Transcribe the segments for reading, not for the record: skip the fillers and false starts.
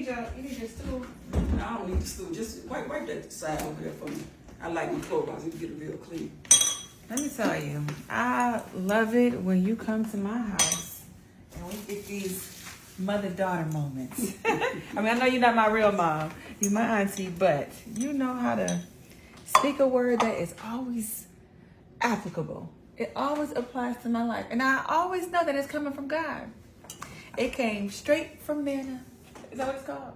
need your stool? I don't need the stool. Just wipe that side over there for me. I like my clothes. You get it real clean. Let me tell you, I love it when you come to my house and we get these mother-daughter moments. I mean, I know you're not my real mom. You're my auntie, but you know how to speak a word that is always applicable. It always applies to my life. And I always know that it's coming from God. It came straight from manna. Is that what it's called?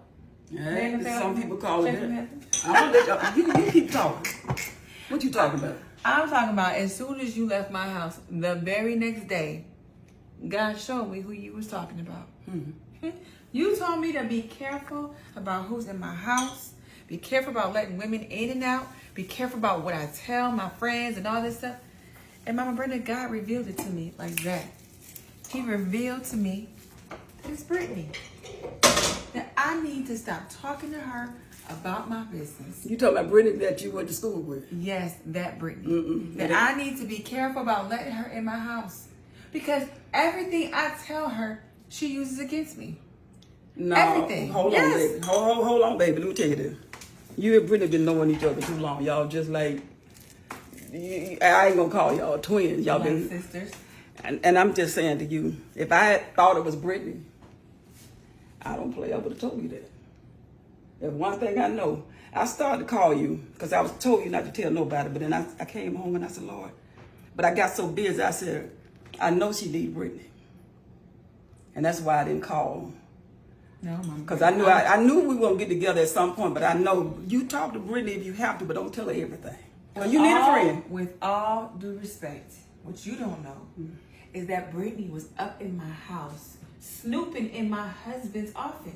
Yeah, some people call it that. You keep talking. What you talking about? I'm talking about as soon as you left my house, the very next day, God showed me who you was talking about. Mm-hmm. You told me to be careful about who's in my house. Be careful about letting women in and out. Be careful about what I tell my friends and all this stuff. And Mama Brenda God revealed it to me like that. He revealed to me that it's Britney. That I need to stop talking to her about my business. You talking about Britney that you went to school with? Yes, that Britney. That I need to be careful about letting her in my house. Because everything I tell her, she uses against me. No, everything. Hold on, baby. Hold on, baby. Let me tell you this. You and Britney been knowing each other too long. Y'all just like, I ain't gonna call y'all twins. Y'all like been sisters. And I'm just saying to you, if I had thought it was Britney, I don't play. I would have told you that. There's one thing I know. I started to call you because I was told you not to tell nobody. But then I came home and I said, Lord. But I got so busy. I said, I know she needs Britney. And that's why I didn't call. No, Mama. Because I knew we were going to get together at some point. But I know you talk to Britney if you have to, but don't tell her everything. Well, you need a friend. With all due respect, what you don't know is that Britney was up in my house, snooping in my husband's office,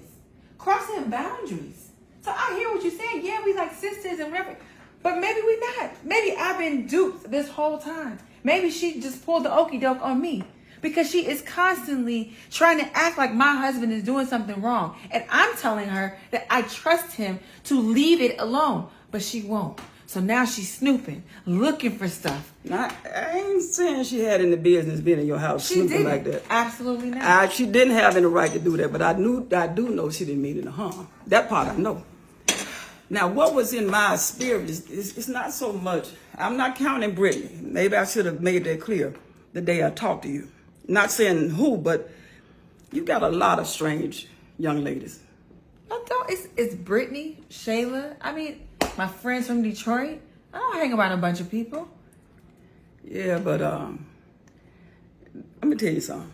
crossing boundaries. So I hear what you're saying. Yeah, we like sisters and whatever. But maybe we not. Maybe I've been duped this whole time. Maybe she just pulled the okie doke on me. Because she is constantly trying to act like my husband is doing something wrong. And I'm telling her that I trust him to leave it alone. But she won't. So now she's snooping, looking for stuff. I ain't saying she had any business being in your house snooping like that. Absolutely not. She didn't have any right to do that, but I do know she didn't mean any harm. That part I know. Now, what was in my spirit is not so much. I'm not counting Britney. Maybe I should have made that clear the day I talked to you. Not saying who, but you got a lot of strange young ladies. No, it's Britney, Shayla. I mean, my friends from Detroit. I don't hang around a bunch of people. Yeah, but let me tell you something.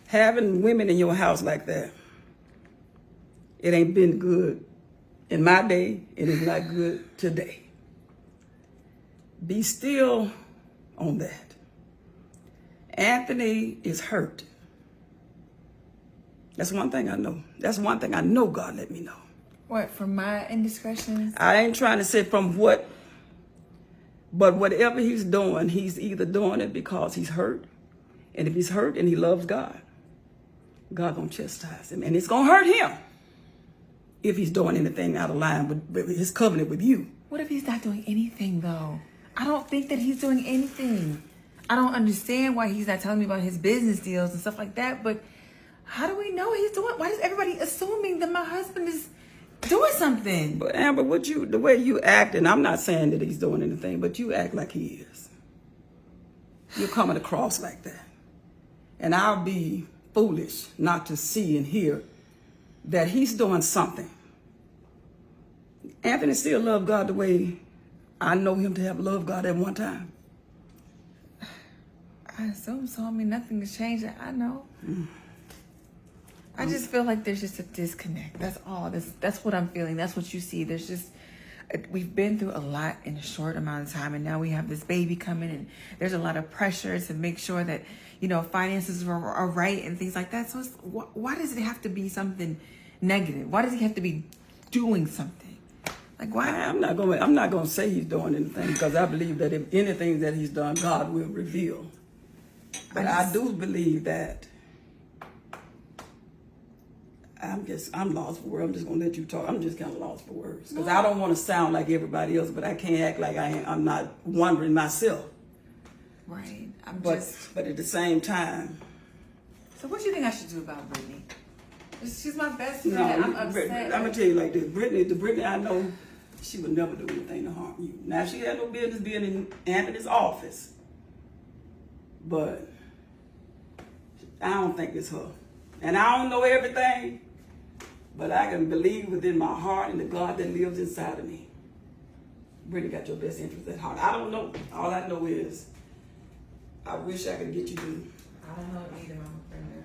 Having women in your house like that, it ain't been good in my day. It is not good today. Be still on that. Anthony is hurt. That's one thing I know. That's one thing I know God let me know. What, from my indiscretions? I ain't trying to say from what, but whatever he's doing, he's either doing it because he's hurt. And if he's hurt and he loves God, God gonna chastise him. And it's gonna hurt him if he's doing anything out of line with his covenant with you. What if he's not doing anything, though? I don't think that he's doing anything. I don't understand why he's not telling me about his business deals and stuff like that, but how do we know he's doing? Why is everybody assuming that my husband is doing something? But Amber, the way you act, and I'm not saying that he's doing anything, but you act like he is. You're coming across like that. And I'll be foolish not to see and hear that he's doing something. Anthony still loved God the way I know him to have loved God at one time. I assume so. I mean, nothing has changed. I know. I just feel like there's just a disconnect. That's all. That's what I'm feeling. That's what you see. There's just, we've been through a lot in a short amount of time, and now we have this baby coming, and there's a lot of pressure to make sure that, finances are right and things like that. So why does it have to be something negative? Why does he have to be doing something? Like, why? I'm not going to say he's doing anything, because I believe that if anything that he's done, God will reveal. But I do believe that I'm lost for words. I'm just going to let you talk. I'm just kind of lost for words. Because I don't want to sound like everybody else, but I can't act like I'm not wondering myself. Right. But at the same time. So what do you think I should do about Britney? She's my best friend. No, I'm upset. I'm gonna tell you like this. The Britney I know, she would never do anything to harm you. Now she had no business being in Anthony's office, but I don't think it's her. And I don't know everything, but I can believe within my heart in the God that lives inside of me. Britney got your best interest at heart. I don't know. All I know is I wish I could get you to. I don't know either, Mama Brenda.